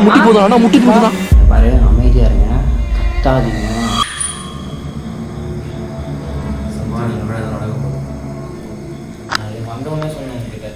முட்டி போதும் முட்டி போதும் பாரு, அமைதியா இருங்க, கத்தாதீங்க. வந்தவொடனே சொன்னேன் உங்ககிட்ட.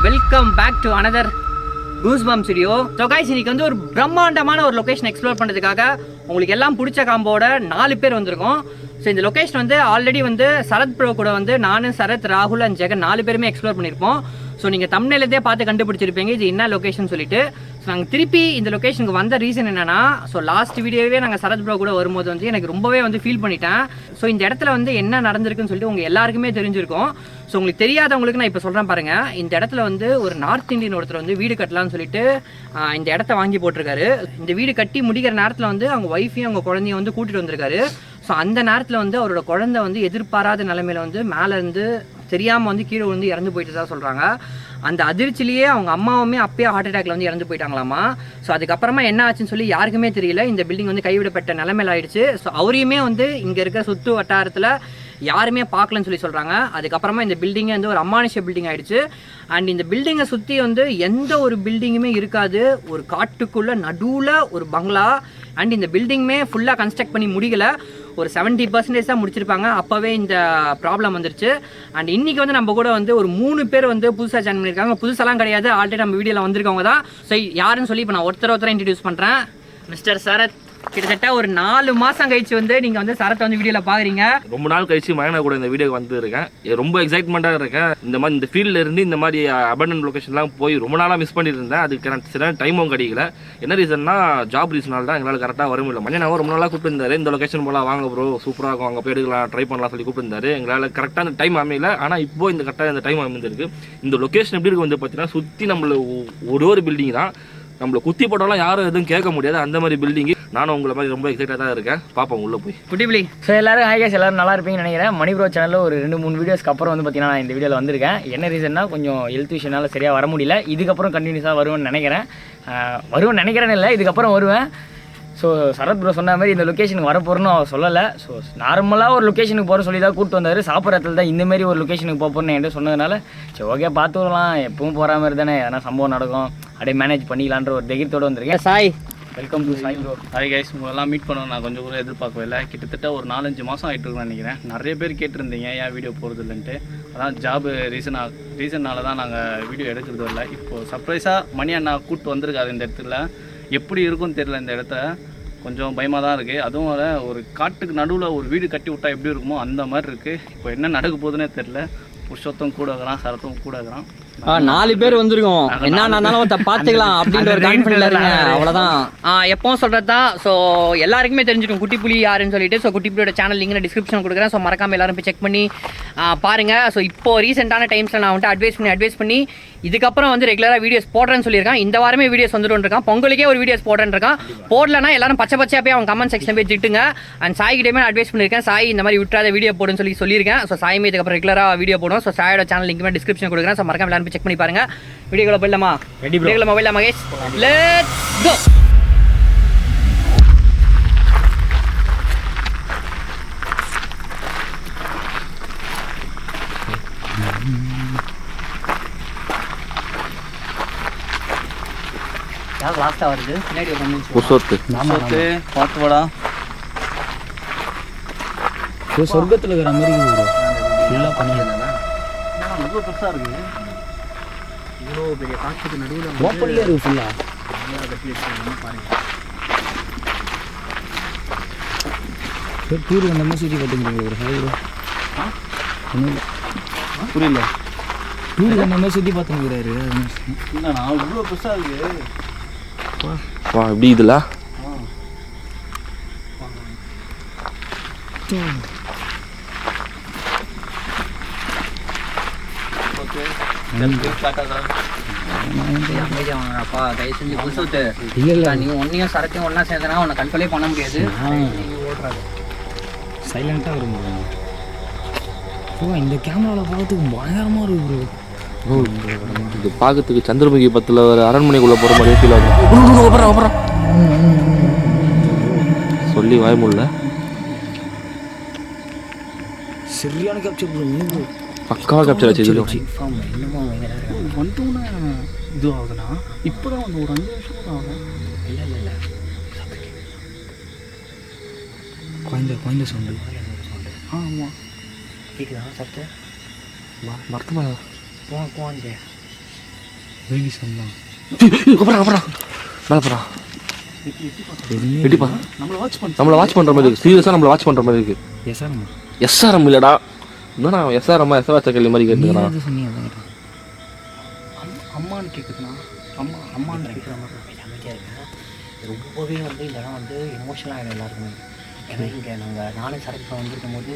Welcome back to another goosebumps video. So guys, இன்னைக்கு வந்து ஒரு பிரம்மாண்டமான ஒரு லொகேஷன் எக்ஸ்ப்ளோர் பண்ணுறதுக்காக உங்களுக்கு எல்லாம் பிடிச்ச காம்போட 4 பேர் வந்திருக்கோம். ஸோ இந்த லொகேஷன் வந்து ஆல்ரெடி வந்து சரத் ப்ரோ கூட வந்து நான், சரத், ராகுல் அண்ட் ஜெகன் 4 பேருமே எக்ஸ்ப்ளோர் பண்ணியிருப்போம். ஸோ நீங்கள் தம்ப்நெயிலே பார்த்து கண்டுபிடிச்சிருப்பீங்க இது என்ன லொகேஷன் சொல்லிட்டு. ஸோ நாங்கள் திருப்பி இந்த லொகேஷனுக்கு வந்த ரீசன் என்னன்னா, ஸோ லாஸ்ட் வீடியோவே நாங்கள் சரத் ப்ரோ கூட வரும்போது வந்து எனக்கு ரொம்பவே வந்து ஃபீல் பண்ணிட்டேன். ஸோ இந்த இடத்துல வந்து என்ன நடந்திருக்குன்னு சொல்லிட்டு உங்கள் எல்லாருக்குமே தெரிஞ்சிருக்கும். ஸோ உங்களுக்கு தெரியாதவங்களுக்கு நான் இப்போ சொல்கிறேன் பாருங்க. இந்த இடத்துல வந்து ஒரு நார்த் இந்தியன் ஒருத்தர் வந்து வீடு கட்டலாம்னு சொல்லிட்டு இந்த இடத்த வாங்கி போட்டிருக்காரு. இந்த வீடு கட்டி முடிக்கிற நேரத்தில் வந்து அவங்க ஒய்ஃபையும் அவங்க குழந்தையும் வந்து கூட்டிகிட்டு வந்திருக்காரு. ஸோ அந்த நேரத்தில் வந்து அவரோட குழந்தை வந்து எதிர்பாராத நிலைமையில வந்து மேலே இருந்து தெரியாமல் வந்து கீழே வந்து இறந்து போயிட்டு தான் சொல்கிறாங்க. அந்த அதிர்ச்சிலேயே அவங்க அம்மாவுமே அப்பயே ஹார்ட் அட்டாக்ல வந்து இறந்து போயிட்டாங்களாமா. ஸோ அதுக்கப்புறமா என்ன ஆச்சுன்னு சொல்லி யாருக்குமே தெரியல. இந்த பில்டிங் வந்து கைவிடப்பட்ட நிலைமையில் ஆயிடுச்சு. ஸோ அவரையுமே வந்து இங்கே இருக்க சுற்று வட்டாரத்தில் யாருமே பார்க்கலன்னு சொல்லி சொல்கிறாங்க. அதுக்கப்புறமா இந்த பில்டிங்கே வந்து ஒரு அமானுஷ பில்டிங் ஆயிடுச்சு. அண்ட் இந்த பில்டிங்கை சுற்றி வந்து எந்த ஒரு பில்டிங்குமே இருக்காது. ஒரு காட்டுக்குள்ளே நடுவில் ஒரு பங்களா. அண்ட் இந்த பில்டிங்குமே ஃபுல்லாக கன்ஸ்ட்ரக்ட் பண்ணி முடிக்கல, ஒரு 70% தான் முடிச்சிருப்பாங்க. அப்போவே இந்த ப்ராப்ளம் வந்துருச்சு. அண்ட் இன்றைக்கி வந்து நம்ம கூட வந்து ஒரு 3 பேர் வந்து புதுசாக ஜாயின் பண்ணியிருக்காங்க. புதுசெல்லாம் கிடையாது, ஆல்ரெடி நம்ம வீடியோவில் வந்திருக்கவங்க தான். ஸோ யாருன்னு சொல்லி இப்போ நான் ஒருத்தரை இன்ட்ரடியூஸ் பண்ணுறேன். மிஸ்டர் சரத், கிட்டத்தட்ட ஒரு 4 மாதம் கழிச்சு வந்து நீங்கள் வந்து சரத்தை வந்து வீடியோவில் பார்க்குறீங்க. ரொம்ப நாள் கழிச்சு மகனை கூட இந்த வீடியோக்கு வந்துருக்கேன். ரொம்ப எக்ஸைட்மெண்ட்டாக இருக்கேன். இந்த மாதிரி இந்த ஃபீல்டில் இருந்து இந்த மாதிரி அபண்டன்ட் லொகேஷன்லாம் போய் ரொம்ப நாளாக மிஸ் பண்ணிட்டு இருந்தேன். அதுக்கு எனக்கு சில டைமும் கிடைக்கல. என்ன ரீசன்னா, ஜாப் ரீசனால் தான் எங்களால் கரெக்டாக வர முடியல. மஞ்சள் ரொம்ப நாளாக கூப்பிட்டுருந்தாரு, இந்த லொகேஷன் போல வாங்க ப்ரோ, சூப்பராக இருக்கும், அங்கே போய் எடுக்கலாம், ட்ரை பண்ணலாம் சொல்லி கூப்பிட்டுருந்தாரு. எங்களால் கரெக்டாக அந்த டைம் அமையல. ஆனால் இப்போ இந்த கரெக்டாக இந்த டைம் அமைந்திருக்கு. இந்த லொகேஷன் எப்படி இருக்கு வந்து பார்த்தீங்கன்னா, சுற்றி நம்மள ஒரு பில்டிங் தான். நம்மளை குத்தி போட்டாலும் யாரும் எதுவும் கேட்க முடியாது, அந்த மாதிரி பில்டிங்கு. நானும் உங்களை மாதிரி ரொம்ப எக்ஸைட்டாக தான் இருக்கேன். பார்ப்போம் உள்ளே போய். குட்டிபிளி. ஸோ எல்லாரும் ஹாய்காஸ், எல்லாரும் நல்லா இருப்பீங்கன்னு நினைக்கிறேன். மணி ப்ரோ சேனலில் ஒரு 2-3 வீடியோஸ்க்கு அப்புறம் வந்து பார்த்தீங்கன்னா நான் இந்த வீடியோவில் வந்திருக்கேன். என்ன ரீசன்னா, கொஞ்சம் ஹெல்த் விஷயனால சரியாக வர முடியல. இதுக்கப்புறம் கண்டினியூஸாக வருவேன்னு நினைக்கிறேன் இல்லை, இதுக்கப்புறம் வருவேன். ஸோ சரத் ப்ரோ சொன்ன மாதிரி இந்த லொக்கேஷனுக்கு வரப்போகிறோன்னு அவர் சொல்லலை. ஸோ நார்மலாக ஒரு லொக்கேஷனுக்கு போகிற சொல்லி தான் கூப்பிட்டு வந்தார். சாப்பிட்ற இடத்துல தான் இந்தமாரி ஒரு லொக்கேஷனுக்கு போகிறோன்னு என்கிட்ட சொன்னதுனால சரி ஓகே பார்த்து வரலாம், எப்பவும் போகிற மாதிரி தானே எதனா சம்பவம் நடக்கும், அப்படியே மேனேஜ் பண்ணிக்கலான்ற ஒரு தைரியத்தோடு வந்திருக்கேன். Sai, welcome to Sai bro. Hi guys, உங்களெல்லாம் மீட் பண்ணணும் நான் கொஞ்சம் கூட எதிர்பார்க்கவே இல்லை. கிட்டத்தட்ட ஒரு 4-5 மாதம் ஆகிட்டு இருக்குன்னு நினைக்கிறேன். நிறைய பேர் கேட்டிருந்தீங்க ஏன் வீடியோ போகிறது இல்லைன்ட்டு. அதான் ஜாப் ரீசனால தான் நாங்கள் வீடியோ எடுக்கிறது இல்லை. இப்போது சர்ப்ரைஸாக மணி அண்ணா கூப்பிட்டு வந்திருக்காரு இந்த இடத்துல. எப்படி இருக்கும்னு தெரியல, இந்த இடத்த கொஞ்சம் பயமாக தான் இருக்குது. அதுவும் ஒரு காட்டுக்கு நடுவில் ஒரு வீடு கட்டி விட்டா எப்படி இருக்குமோ அந்த மாதிரி இருக்குது. இப்போ என்ன நடக்க போகுதுன்னே தெரில. புருஷத்தும் கூட இருக்கிறான், சரத்தும் கூட இருக்கிறான். 4 பேர் வந்திருக்கோம். என்ன இருந்தாலும் பார்த்துக்கலாம் அப்படின்ற ஒரு கான்ஃபிடன்ட்ல இருங்க, அவ்வளோதான். எப்பவும் சொல்கிறதா. ஸோ எல்லாருக்குமே தெரிஞ்சிருக்கும் குட்டிப்புலி யாருன்னு சொல்லிட்டு. ஸோ குட்டிப்புலியோட சேனல் லிங்க் டிஸ்கிரிப்ஷன் கொடுக்குறேன். ஸோ மறக்காமல் எல்லாரும் போய் செக் பண்ணி பாருங்கள். ஸோ இப்போ ரீசெண்டான டைம்ஸில் நான் வந்துட்டு அட்வைஸ் பண்ணி இதுக்கப்புறம் வந்து ரெகுலராக வீடியோஸ் போடுறேன்னு சொல்லியிருக்கான். இந்த வாரமே வீடியோஸ் வந்துட்டு இருக்கான். பொங்கலுக்கே ஒரு வீடியோஸ் போடுறேன்னு இருக்கான். போடலன்னா எல்லாரும் பச்சையாக போய் அவங்க கமெண்ட் செக்ஷன் போய் திட்டுங்க. அண்ட் சாய்கிட்டே அட்வைஸ் பண்ணியிருக்கேன், சாய் இந்த மாதிரி விட்டுறாத வீடியோ போடுன்னு சொல்லியிருக்கேன். ஸோ சாயுமே இதுக்கப்புறம் ரெகுலராக வீடியோ போடும். ஸோ சாயோட சேனல் லிங்க் டிஸ்கிரிப்ஷன் கொடுக்குறேன். ஸோ மறக்காம எல்லாரும் செக் பண்ணி பாருங்க. வீடியோக்குள்ள போயிடலாமா? வீடியோக்குள்ள மொபைல் மகேஷ், லெட்ஸ் கோ. யார் லாஸ்டா வருது? பின்னாடி வந்து புசோத்து பார்த்து வாடா. சொர்க்கத்தில் இருக்கிற மாதிரி ஃபுல்லாக பண்ணிடுறேன். ரொம்ப பெருசாக இருக்குது. இவ்வளோ பெரிய காட்டுக்கு நடுவில் ஓப்பன்லேயே இருக்குது ஃபுல்லாக. டூர் வந்த மாதிரி சுற்றி பார்த்துக்கிறீங்க ஒரு ஹைரோ. புரியல. டூர் வந்த மாதிரி சுற்றி பார்த்துக்கிறாரு. இல்லைண்ணா இவ்வளோ பெருசாக இருக்குது. வா எப்படி இதில் அமைதியாப்பா தயவு செஞ்சு புதுசு இல்லை நீ ஒன்றையும் சரத்தையும் ஒன்றா சேர்ந்தனா உன்னை கண்ட்ரோலே பண்ண முடியாது. சைலண்ட்டாக இருக்கும் ப்ரோ. இந்த கேமராவில் பார்க்கறதுக்கு பயங்கரமாக இருக்கு ப்ரோ. இது பார்க்கறதுக்கு சந்திரமுகி பத்தில் ஒரு அரண்மனைக்குள்ளே போகிற மாதிரியே ஃபீல் ஆகுது. அப்புறம் சொல்லி வாய் முடியல. சரியான கேப்சர் ப்ரோ. பக்காவாக கேப்சர் ஆச்சு இதில். வந்துட்டோன்னா இது ஆகுதுண்ணா இப்போ தான் வந்து ஒரு 5 நிமிஷம் தான் ஆகும். இல்லை குழந்தை சவுண்டு. ஆமாம் கேட்குதா சரத்து? மரத்தமா குவாஞ்சே பேபி சவுண்ட் தான். அப்புறம் மேலே போகிறான். எட்டிப்பா நம்மளை வாட்ச் பண்ணுற மாதிரி இருக்குது. சீரியஸாக நம்மளை வாட்ச் பண்ணுற மாதிரி இருக்குது. எஸ்ஆர்எம் இல்லைடா, என்னடா எஸ்ஆர்எம் எஸ்ஆர் கேள்வி மாதிரி கேட்டுக்கிறான். அம்மான்னு கேட்குதுண்ணா. அம்மான்னு கேட்குற மாதிரி அமைதியாக இருக்கேன். ரொம்பவே வந்து இந்த இடம் வந்து எமோஷனல் ஆகிடும் எல்லாருக்குமே. ஏன்னா இங்கே நாங்கள் நானும் சரக்கு வந்துருக்கும் போது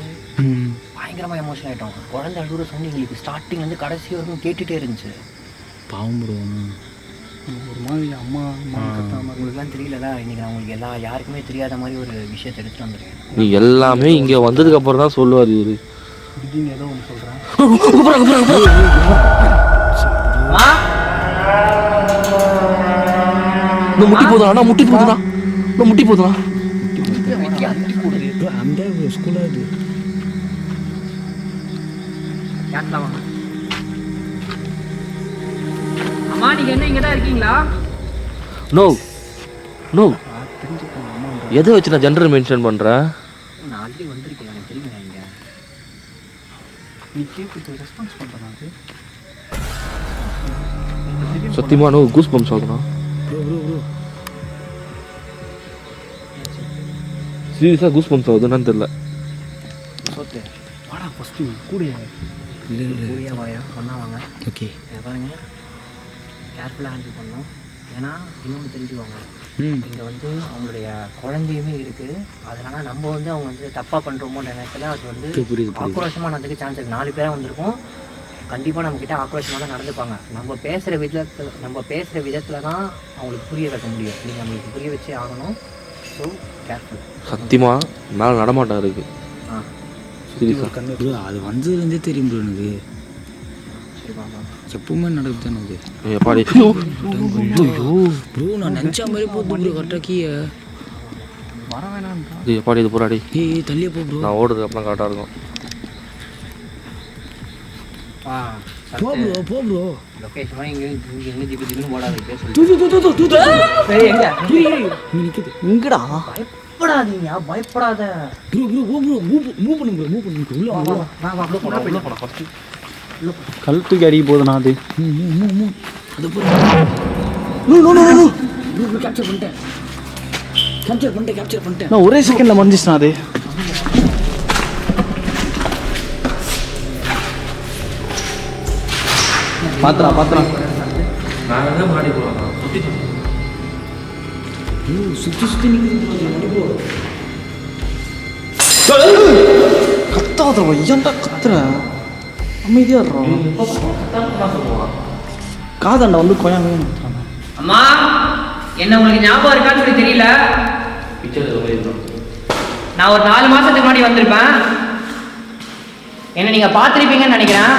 பயங்கரமாக எமோஷனல் ஆகிட்டோம். குழந்தை அழுகுற சவுண்ட் எங்களுக்கு ஸ்டார்டிங்லேருந்து கடைசி வரைக்கும் கேட்டுகிட்டே இருந்துச்சு. பாவம் ப்ரோ. ஒரு மாதிரி அம்மா உங்களுக்குலாம் தெரியலடா, இன்றைக்கி நான் உங்களுக்கு யாருக்குமே தெரியாத மாதிரி ஒரு விஷயத்தை எடுத்துகிட்டு வந்துருக்கேன். நீ எல்லாமே இங்கே வந்ததுக்கு அப்புறம் தான் சொல்லுவார் இவரு. திடீர்னு ஏதோ ஒன்று சொல்கிறேன். முட்டி போதுனா முட்டி போதுனா முட்டி போதுனா அந்த ஸ்கூலாக இது அம்மா நீங்கள் என்ன இங்கே தான் இருக்கீங்களா? நோ எதை வச்சு நான் ஜெண்டர் மென்ஷன் பண்ணுறேன்? நான் ஆல்ரெடி வந்திருக்கேன், எனக்கு தெரியுங்க. இங்கே நீ கேட்குறது ரெஸ்பான்ஸ் பண்ணுறேன். சத்தியமா நோ கூஸ் பம்ப் சொல்கிறேன். சீரியஸாக கூஸ் பம்ப்ஸ் ஆகுதுன்னு தெரியல. வாடா ஃபஸ்ட்டு கூடிய கூடியா வாயா ஒன்றா வாங்க. ஓகே பாருங்க, கேர்ஃபுல்லாக ஹேண்டில் பண்ணோம். ஏன்னா இன்னொன்று தெரிஞ்சுக்கோங்க, இங்கே வந்து அவங்களுடைய குழந்தையுமே இருக்குது. அதனால் நம்ம வந்து அவங்க வந்து தப்பாக பண்ணுறோமோன்ற நேரத்தில் அது வந்து ஆக்ரோஷமாக நடந்துக்க சான்ஸ் இருக்குது. 4 பேராக வந்திருக்கோம். கண்டிப்பாக நம்மக்கிட்ட ஆக்ரோஷமாக தான் நடந்துப்பாங்க. நம்ம பேசுகிற விதத்தில் தான் அவங்களுக்கு புரிய வைக்க முடியும். நீங்கள் நம்மளுக்கு புரிய வச்சே ஆகணும். So careful. சத்தியமாக மேலே நடமாட்டம் இருக்குது. ப்ரோ அது வந்ததுலேருந்தே தெரியும் ப்ரோ எனக்கு. எப்பவுமே நடக்குது எனக்கு. ப்ரோ நான் நினச்சா மாதிரி போகுது ப்ரோ. கரெக்டாக கீழே வர வேணாம்டா. எப்பாடி இது போராடி தள்ளியே போ ப்ரோ. நான் ஓடுறது அப்புறம் கரெக்டாக இருக்கும். போ ப்ரோ. லொக்கேஷன் இங்கே ஜிபி ஜிபின்னு ஓடாது. இங்கடா பயப்படாதீங்க, பயப்படாத. ப்ரோ போ ப்ரோ. மூவ் பண்ணு ப்ரோ. உள்ள கல் தூக்கி அடிக்க போதுண்ணா அது. அது ப்ரோ. கேப்சர் பண்ணிட்டேன். நான் ஒரே செகண்டில் மறைஞ்சிச்சுண்ணா அது. பாத்துறான். சுற்றி நிற்குது. கத்தாத ஏன்டா கத்துற? அமைதியா இருக்கும். காதாண்ட வந்து கொயாமே. அம்மா என்ன உங்களுக்கு ஞாபகம் இருக்கான்னு சொல்லி தெரியல. நான் ஒரு 4 மாசத்துக்கு முன்னாடி வந்திருப்பேன். என்ன நீங்க பார்த்துருப்பீங்கன்னு நினைக்கிறேன்.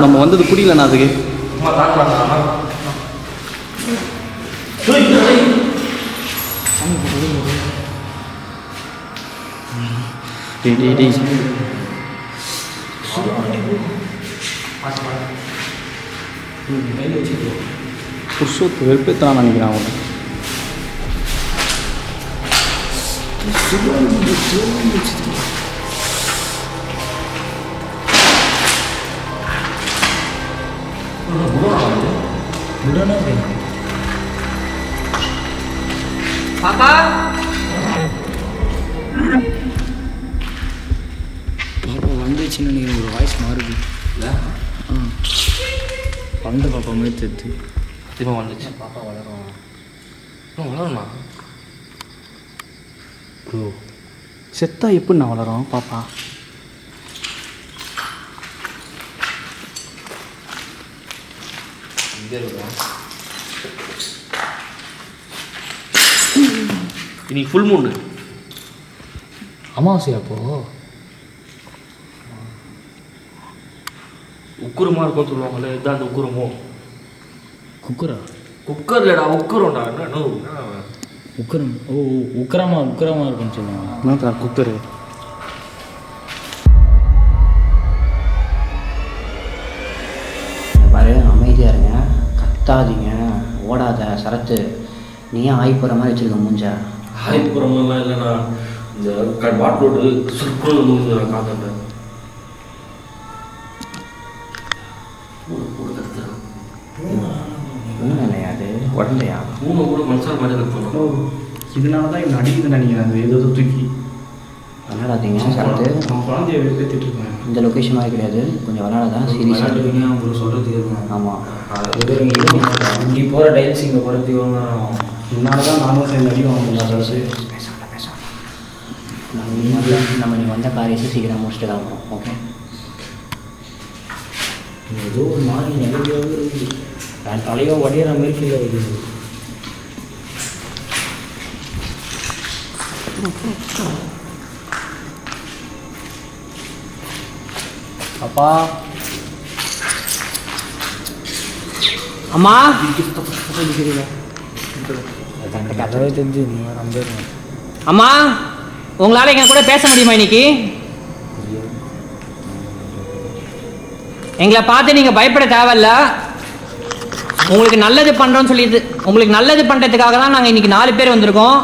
நம்ம வந்தது புரியலண்ணா அதுக்கு. புருஷத்து வெறுப்பேத்தான் நினைக்கிறேன் அவனை. பாப்பா மாறிடுச்சுன்னு நினைக்கிறேன், ஒரு வாய்ஸ் மாறுது. இல்லை வந்து பாப்பா மாதிரி தெரியுது. திரும்ப வந்துச்சு. பாப்பா வளரும். வளரும்ண்ணா. ப்ரோ செத்தா எப்படி நான் வளரும் பாப்பா? இன்னைக்கு ஃபுல் மூணு அமாவாசை அப்போ உக்குரமாக இருக்கும்னு சொல்லுவாங்கல்ல, இதுதான் அந்த உக்குரமோ? குக்கரா? குக்கர் இல்லைடா, உக்குறோம்டா. என்ன உக்கரம்? ஓ உக்கரமாக இருக்குன்னு சொல்லுவாங்க. என்ன குக்கரு? பாரு, அமைதியாக இருங்க, கத்தாதீங்க, ஓடாத. சரத்து, நீ ஏன் ஆகி போகிற மாதிரி வச்சுருக்க மூஞ்ச? ஹாய்ப்புறமெல்லாம் இல்லைண்ணா, இந்த பாட்டிலோடு சுருக்குன்னு மூஞ்சி நான் காத்துட்டேன். ஒன்றும் இல்லையா, அது உடம்பையா? மூணு கூட மனசால் மாதிரி இருக்கணும். இதனால தான் இவன் அடிக்குதுன்னு நினைக்கிறேன். அது ஏதோ தூக்கி விளாடாதீங்க சரத்து. அவன் குழந்தைய பேத்திட்டு இருக்கேன். இந்த லொக்கேஷன் மாதிரி கிடையாது, கொஞ்சம் விளாடாதான் சீரியஸாக. உங்களுக்கு சொல்கிறது ஆமாம், நீ போகிற டைல்ஸ் இங்கே போகிறதுக்கு இதனால தான் நானும் சேர்ந்து அடி வாங்க அரசு. நம்ம நீ வந்த காரியத்தை சீக்கிரம் முடிச்சுட்டு தான் வரும். ஓகே, ஏதோ ஒரு மாதிரி நெகட்டிவாகவே இருக்குது. நான் தலையோ வடிகிற மாதிரி ஃபீல் ஆகுது. அப்பா, அம்மா, கதவே தெரிஞ்சு நீங்கள் நம்பிடுறேன். அம்மா, உங்களால் எங்க கூட பேச முடியுமா இன்னைக்கு? எங்களை பார்த்து நீங்கள் பயப்பட தேவையில்ல. உங்களுக்கு நல்லது பண்ணுறோன்னு சொல்லிட்டு, உங்களுக்கு நல்லது பண்ணுறதுக்காக தான் நாங்கள் இன்னைக்கு 4 பேர் வந்திருக்கோம்.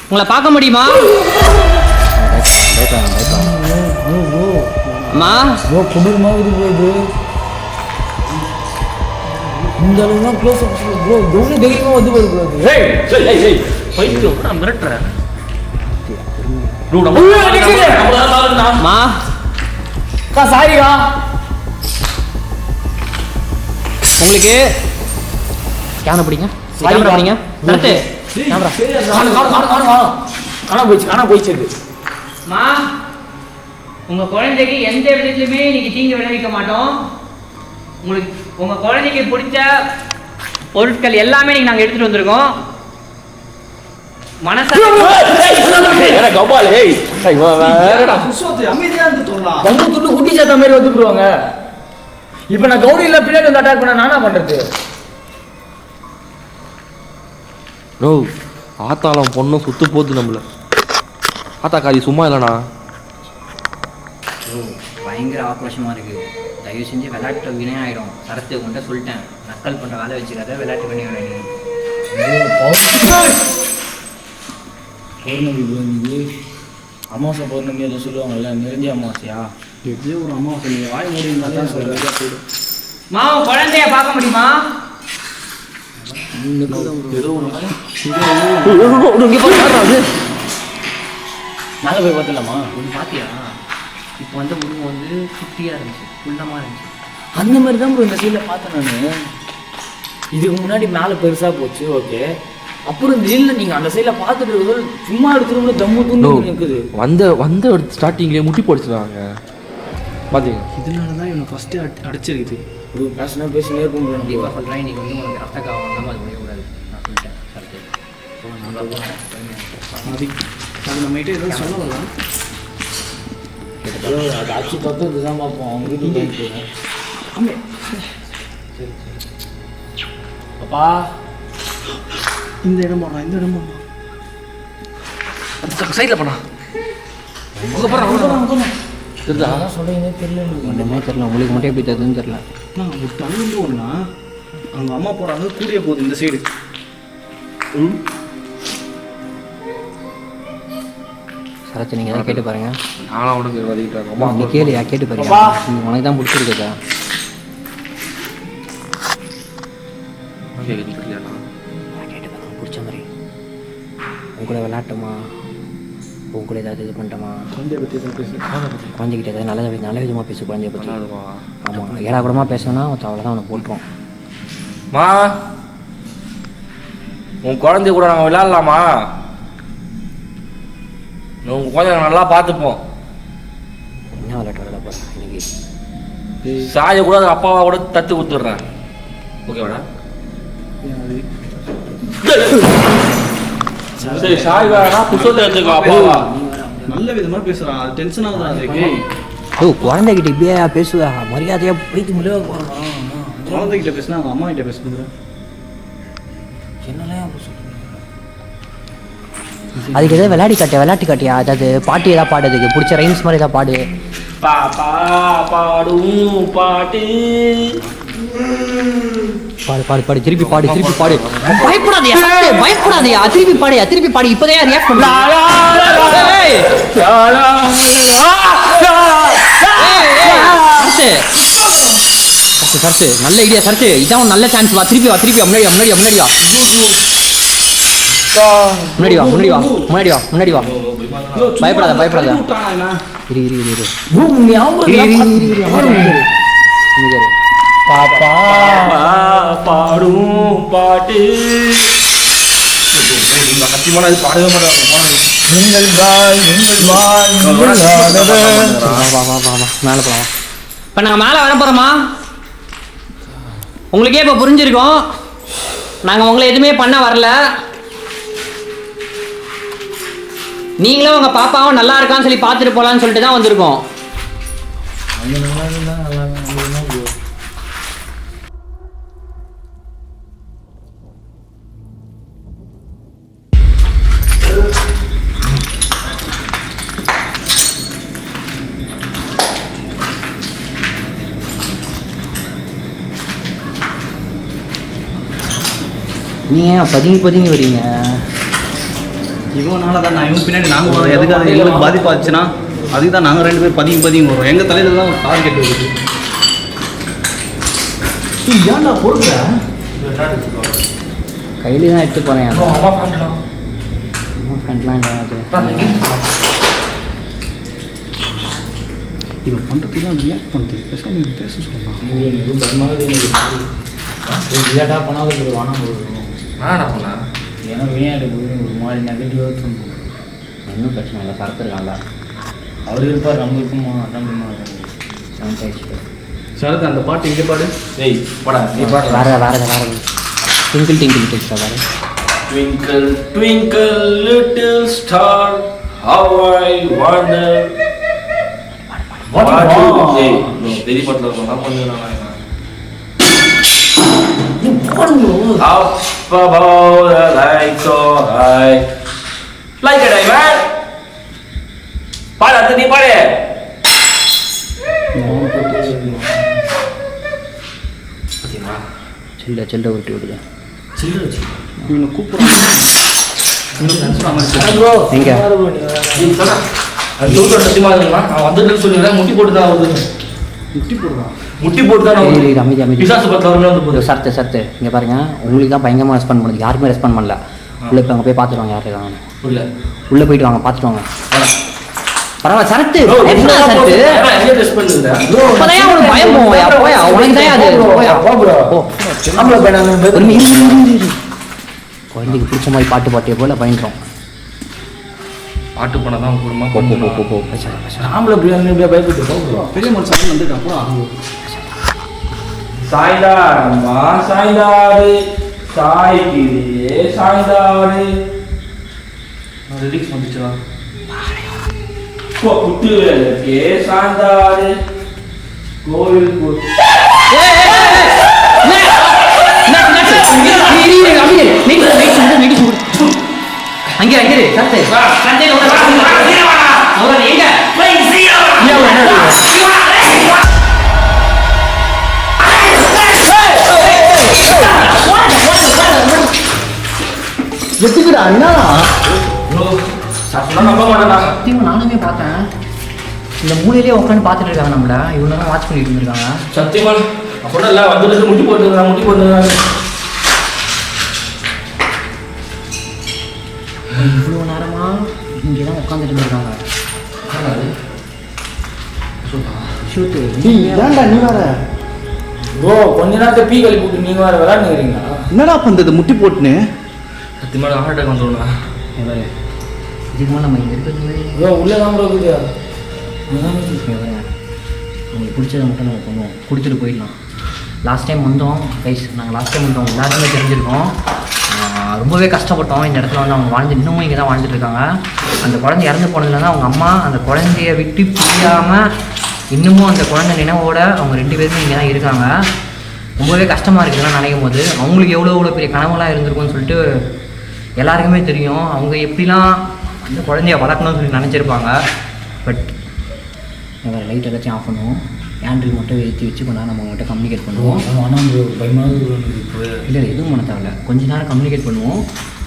உங்களை பார்க்க முடியுமா? அம்மா, ப்ரோ குளிர் மாதிரி போகுது. இந்த அளவுலாம் க்ளோஸ் ப்ரோ, எவ்வளோ தைரியமாக வந்து போகுது ப்ரோ. பைத்தியம், நான் மிரட்டுறேன். அம்மா, சாரிடா. உங்களுக்கு கேமரா பிடிங்க, கேமரா பிடிங்க. நடத்து கேமரா. காணா போயிடுச்சு அது. அம்மா, உங்க குழந்தைக்கு எந்த விதத்துலையுமே இன்னைக்கு தீங்கு விளைவிக்க மாட்டோம். உங்களுக்கு உங்க குழந்தைக்கு பிடிச்ச பொருட்கள் எல்லாமே இன்னைக்கு நாங்கள் எடுத்துட்டு வந்திருக்கோம். குட்டி சாத்தா மாதிரி வந்துருவாங்க. இப்ப நான் கௌரி இல்ல பின்னாடி வந்து அட்டாக் பண்ண நானா பண்றது? நோ, ஆத்தாளம் பொண்ணும் சுத்து போகுது நம்மள. ஆத்தாக்காரி சும்மா இல்லைண்ணா. பயங்கர ஆக்ரோஷமாக இருக்குது. தயவு செஞ்சு விளையாட்டு வினையாயிடும். சரத்து கொண்ட சொல்லிட்டேன், நக்கல் பண்ணுற வேலை வச்சுக்காத, விளையாட்டு வினையாயிடும். பௌர்ணமி பௌர்ணமி அமாவாசை பௌர்ணமி எதுவும் சொல்லுவாங்கல்ல, நிறைஞ்ச அமாவாசையா? எப்படியோ ஒரு அம்மாவாசை. நீங்கள் வாய் மூடினா தான் சொல்கிறேன். மா, உன் குழந்தைய பார்க்க முடியுமா? நாங்கள் போய் பார்த்துலாமா? ஒன்று பார்த்தியா? இப்போ வந்த உருவம் வந்து குட்டியாக இருந்துச்சு, குள்ளமாக இருந்துச்சு. அந்த மாதிரி தான் ப்ரோ இந்த சைடில் பார்த்தேன் நான். இதுக்கு முன்னாடி மேலே பெருசாக போச்சு, ஓகே. அப்புறம் இந்த சைடில் நீங்கள் அந்த சைடில் பார்த்துட்டு இருக்கிறது சும்மா எடுத்துருவோம்ல, தம்மு தூண்டு இருக்குது. வந்த ஸ்டார்டிங்லேயே முட்டி போடுச்சுருவாங்க பார்த்தீங்க. இதனால தான் இவனை ஃபஸ்ட்டு அடிச்சிருக்குது. ஒரு பேசினா பேசினே இருக்கும் ப்ரோ. கண்டிப்பாக சொல்கிறேன், இன்றைக்கி வந்து உனக்கு ரத்த காவம் வந்தாமல் அது முடியக்கூடாது. நான் சொல்லிட்டேன் சரத்து. அது நம்மகிட்ட எதுவும் சொல்ல வரலாம். அது ஆச்சு பார்த்து இதுதான் பார்ப்போம். அவங்க வீட்டுக்கு போயிட்டு ஆமாம். அப்பா இந்த இடம் போடலாம், இந்த இடம் போடலாம். சைடில் பண்ணா தெரியுதா? அதான் சொல்கிறீங்கன்னே தெரியல. ஒன்றுமே தெரில, உங்களுக்கு மட்டும் எப்படி தெரியுதுன்னு தெரில. நான் ஒரு தகுந்து ஒன்றா அவங்க அம்மா போகிறாங்க, கூடிய போகுது இந்த சைடு. சரத்து, நீங்கள் எதாவது கேட்டு பாருங்க. நானும் அவனுக்கு வதக்கிட்டாங்க. அம்மா நீ கேளுயா, கேட்டு பாருங்க. உனக்கு தான் பிடிச்சிருக்குதா? கேட்குது இல்லையாண்ணா? கேட்டு பாருங்க, பிடிச்ச மாதிரி. உங்க கூட விளையாட்டுமா? உன் கூட ஏதாவது இது பண்ணிட்டோமா? குழந்தைகிட்ட ஏதாவது நல்ல விதமாக பேசு. குழந்தைய பற்றி ஆமாம், ஏடா கூடமா பேசணும்னா அவ்வளோதான் அவனை போட்டுருவோம். மா உன் குழந்தைய கூட நாங்கள் விளையாடலாமா? உங்கள் குழந்தைய நல்லா பார்த்துப்போம். என்ன விளையாட்டு விளையாட போகிறேன் இன்னைக்கு? சாயை கூட அப்பாவை கூட தத்து கொடுத்துட்றேன். ஓகேவாடா? சரி சாய் வேணா புத்தகத்தை எடுத்துக்கோ. அப்பாவா நல்ல விதமாக பேசுகிறான், அது டென்ஷன் ஆகுதான் அதுக்கு. குழந்தைகிட்ட இப்படியே பேசுவா? மரியாதையாக போயிட்டு முடியாது. குழந்தைகிட்ட பேசினா அவங்க அம்மா கிட்ட பேசுறது என்னெல்லாம் அதுக்கு எதாவது விளையாட்டு காட்டியா? அதாவது பாட்டு ஏதாவது பாடுறதுக்கு பிடிச்ச ரைம்ஸ் மாதிரி ஏதாவது பாடு. பாப்பா பாடும் பாட்டு பாடு திருப்பி பாடு. பயப்படாதயா, திருப்பி பாடு. இப்போதையா ரியாக்ட் பண்ணு. சரத்து நல்ல ஐடியா சரத்து. இதான் நல்ல சான்ஸ். வா திருப்பி வா. முன்னாடி வா. பயப்படாத. இரு. பாப்பா பாடும் பாட்டு சத்தியமான அது பாடவே மாட்டாங்க. மேலே போகலாம். இப்போ நாங்கள் மேலே வர போகிறோமா? உங்களுக்கே இப்போ புரிஞ்சிருக்கோம், நாங்கள் உங்களை எதுவுமே பண்ண வரல. நீங்களும் உங்கள் பாப்பாவும் நல்லா இருக்கான்னு சொல்லி பார்த்துட்டு போகலான்னு சொல்லிட்டு தான் வந்திருக்கோம். நீ ஏன் பதுங்கி வரீங்க? இவனால தான் இவன் பின்னாடி நாங்கள் எதுக்காக எங்களுக்கு பாதிப்பு ஆச்சுன்னா அதுக்கு தான் நாங்கள் 2 பேர் பதுங்கி வரோம். எங்கள் தலையில் தான் டார்கெட் இருக்குது. ஏன்டா போடுற? கையில தான் எடுத்து போகிறேன். இவன் பண்ணுறதுக்கு தான் ரியாக்ட் பண்ணுறது. பேசாமல் பேச சொல்லலாம். ஏன்னா விளையாட்டு ஒரு மாதிரி நெகட்டிவாக தோணும். இன்னும் பிரச்சனை இல்லை. சரத்து இருக்காங்களா? அவர் இருப்பார், நம்ம இருக்குமா? சரத்து அந்த பாட்டு இங்கே பாடு. வேற ட்விங்கிள் டெக்ஸ்டா பாரு. Twinkle twinkle little star, how I wonder. பெரிய பாட்டில் சொன்னா கொஞ்சம் up above the light so high, like a diamond. பாடு, அடுத்து நீ பாடு. சில்ல உருட்டி விடுது. இவனை கூப்பிட்றான். எங்க முட்டி போட்டு தான் வருது. முட்டி போட்டு தான் சரத்து இங்கே பாருங்க. உங்களுக்கு தான் பயங்கரமாக ரெஸ்பாண்ட் பண்ணுது. யாருமே ரெஸ்பாண்ட் பண்ணல. உள்ளே இப்போ அங்கே போய் பார்த்துருவாங்க. யார் இருக்காங்க உள்ளே போயிட்டு வாங்க, பார்த்துட்டு வாங்க. பரவாயில்ல சரத்து. பயம் போயா உனக்கு தான் அது. குழந்தைக்கு பிடிச்ச மாதிரி பாட்டு போல பயந்துடும். பாட்டு போனால் தான் குடும்பம் பெரிய மனுஷன் வந்துட்டான். சாய்தாரம்மா சாய்தாரு சாய்க்கிறியே சாய்தாரு. லிரிக்ஸ் வந்துச்சுடா. குட்டு வேலைக்கே சாய்ந்தாரு கோவில் அங்கே சரத்து எத்துக்குடா என்னடா நம்ப மாட்டேன். சத்தியமா நானுமே பார்த்தேன். இந்த மூலையிலேயே உட்காந்து பார்த்துட்டு இருக்காங்க நம்மள. இவங்க வாட்ச் பண்ணிட்டு இருந்திருக்காங்க. சத்தியமா அப்படின்னா இல்லை வந்துட்டு முட்டி போட்டுருக்காங்க. இவ்வளோ நேரமா இங்கே தான் உட்காந்துட்டு இருந்திருக்காங்க. ஷூட்டு ஏன்டா நீ வேற ப்ரோ கொஞ்ச நேரத்தை பீ கழி போட்டு நீங்கள் வேறு விளாண்டுக்கிறீங்களா? என்னடா பண்ணுறது முட்டி போட்டுன்னு? பத்து மேலே ஹார்ட் அட்டாக் வந்துடும்ண்ணா. வேறு இதுக்கு மேலே நம்ம இங்கே இருக்கிறது ப்ரோ உள்ளே தான் ப்ரோ இருக்குது. உங்களுக்கு பிடிச்சதை மட்டும் நம்ம பண்ணுவோம், கொடுத்துட்டு போயிடலாம். லாஸ்ட் டைம் வந்தோம் கைஸ், நாங்கள் லாஸ்ட் டைம் வந்தோம் எல்லாருமே தெரிஞ்சிருக்கோம். ரொம்பவே கஷ்டப்பட்டோம். இந்த இடத்துல வந்து அவங்க இன்னமும் இங்கே தான் வாழ்ந்துட்டு இருக்காங்க. அந்த குழந்தை இறந்து போனதுலேருந்து அவங்க அம்மா அந்த குழந்தைய விட்டு பிரியாமல் இன்னமும் அந்த குழந்தை நினைவோட அவங்க 2 பேருமே இங்கே தான் இருக்காங்க. ரொம்பவே கஷ்டமாக இருக்குதுன்னு நினைக்கும் போது அவங்களுக்கு எவ்வளோ பெரிய கனவுலாம் இருந்திருக்கும்னு சொல்லிட்டு எல்லாருக்குமே தெரியும். அவங்க எப்படிலாம் அந்த குழந்தைய வளர்க்கணும்னு சொல்லி நினச்சிருப்பாங்க. பட் வேறு லைட் ஏதாச்சும் ஆஃப் பண்ணுவோம், கேண்டில் மட்டும் ஏற்றி வச்சு கொண்டா நம்ம அவங்ககிட்ட கம்யூனிகேட் பண்ணுவோம். ஆனால் ப்ரோ பயமாக இப்போ இல்லை எதுவும் பண்ண தேவையில்ல, கொஞ்ச நேரம் கம்யூனிகேட் பண்ணுவோம்.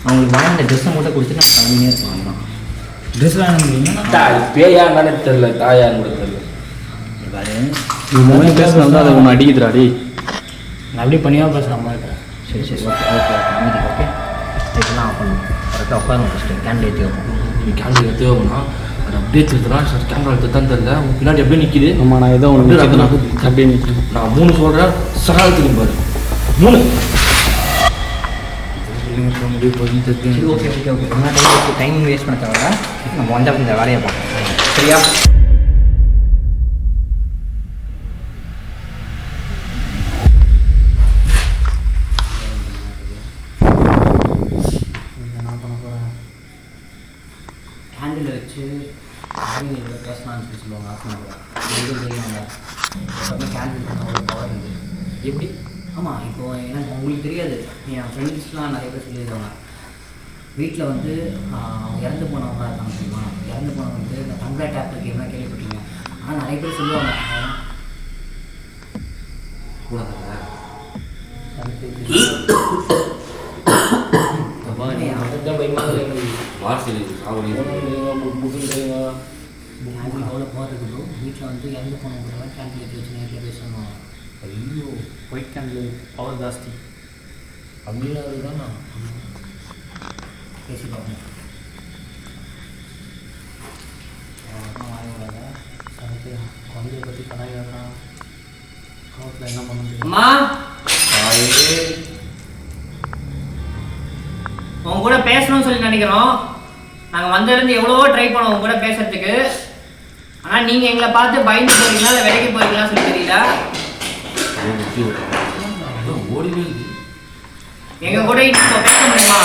அவங்களுக்கு வாழ்ந்த ட்ரெஸ்ஸை மட்டும் கொடுத்துட்டு நம்ம கிளம்பினே இருக்கலாம். அவ்வளோதான். ட்ரெஸ் வேணுங்கிறீங்கன்னா பேயா என்னன்னு தெரியல, தாயான்னு கூட தெரியல. வேறு இந்த மாதிரி பேசினால தான் அதை ஒன்று அடிக்குதுடாடி. நான் அப்படியே பணியாக பேசுகிறேன் இருக்கேன். சரி ஓகே அமைதி ஓகே. லைட்டெல்லாம் ஆஃப் பண்ணுவோம், கரெக்டாக உட்காருவோம். ஃபஸ்ட்டு கேண்டில் ஏற்றி வைப்போம். நீ கேண்டில் எடுத்து வைக்கணும்னா அது அப்படியே திருத்துறான் சார். கேமரா எடுத்துதான் தெரியல, உன் பின்னாடி அப்படியே நிற்கிது. ஆமாம், நான் ஏதோ ஒன்று அப்படியே நிற்கிறேன். நான் 3 சொல்கிறேன், சகால் திரும்பி பாரு. 3 சரி ஓகே என்ன டைம் வேஸ்ட் பண்ண தேவையில்ல, நம்ம வந்த இந்த வேலையை பார்ப்போம். சரியா? கேண்டில் வச்சு பேசலாம்னு சொல்லி சொல்லுவாங்க. ஆஃப் பண்ணுவாங்க கேண்டில் அவ்வளோ பவர் இருக்குது. எப்படி? ஆமாம், இப்போது எனக்கு உங்களுக்கு தெரியாது, என் ஃப்ரெண்ட்ஸ்லாம் நிறைய பேர் சொல்லியிருக்காங்க. வீட்டில் வந்து அவங்க இறந்து போனவங்களாம் இருக்காங்க தெரியுமா? இறந்து போனவங்க வந்து இந்த தங்கா டேப் கேம்லாம் கேள்விப்பட்டீங்க. ஆனால் நிறைய பேர் சொல்லுவாங்க அவ்வளோ போகிறதுக்கு ப்ரோ. வீட்டில் வந்து இறந்து போனவங்க கேண்டில் ஏற்றி வச்சு நேரில் பேசணும். ஐயோ ஒயிட் கேண்டில் பவர் ஜாஸ்தி அப்படின்றது தான் நான் பேசி பார்ப்பேன். குழந்தைய பற்றி கலாய்க்கிறா காலத்தில் என்ன பண்ண முடியும்? அம்மா உங்க கூட பேசணும்னு சொல்லி நினைக்கிறோம். நாங்கள் வந்ததுலேருந்து எவ்வளவோ ட்ரை பண்ணோம் உங்க கூட பேசுறதுக்கு. ஆனால் நீங்கள் எங்களை பார்த்து பயந்து போறீங்களா இல்லை விலைக்கு போறீங்களா சொல்லி தெரியல. எங்க கூட இப்போ பேச முடியுமா?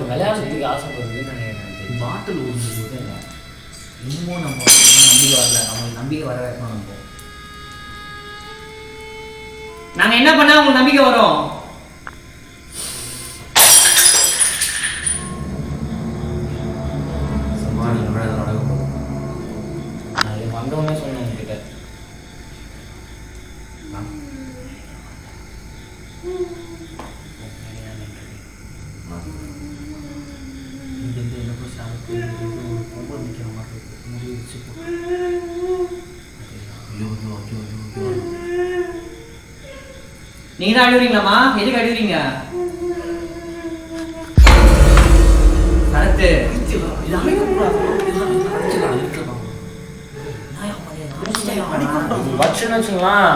விளையாடுறதுக்கு ஆசைப்படுறதுன்னு நினைக்கிறேன். பாட்டில் ஒரு இல்லை, இன்னமும் நம்ம நம்பிக்கை வரல. நம்மளுக்கு நம்பிக்கை வர வைக்கணும். நம்ம நாங்கள் என்ன பண்ணால் உங்களுக்கு நம்பிக்கை வரும்? வந்தவொடனே சொன்னேன் உங்ககிட்ட. நீங்க தான் அழுவுறீங்களாம்மா? எதுக்கு அழுவுறீங்க? சரத்து வச்சுன்னு வச்சுங்களேன்.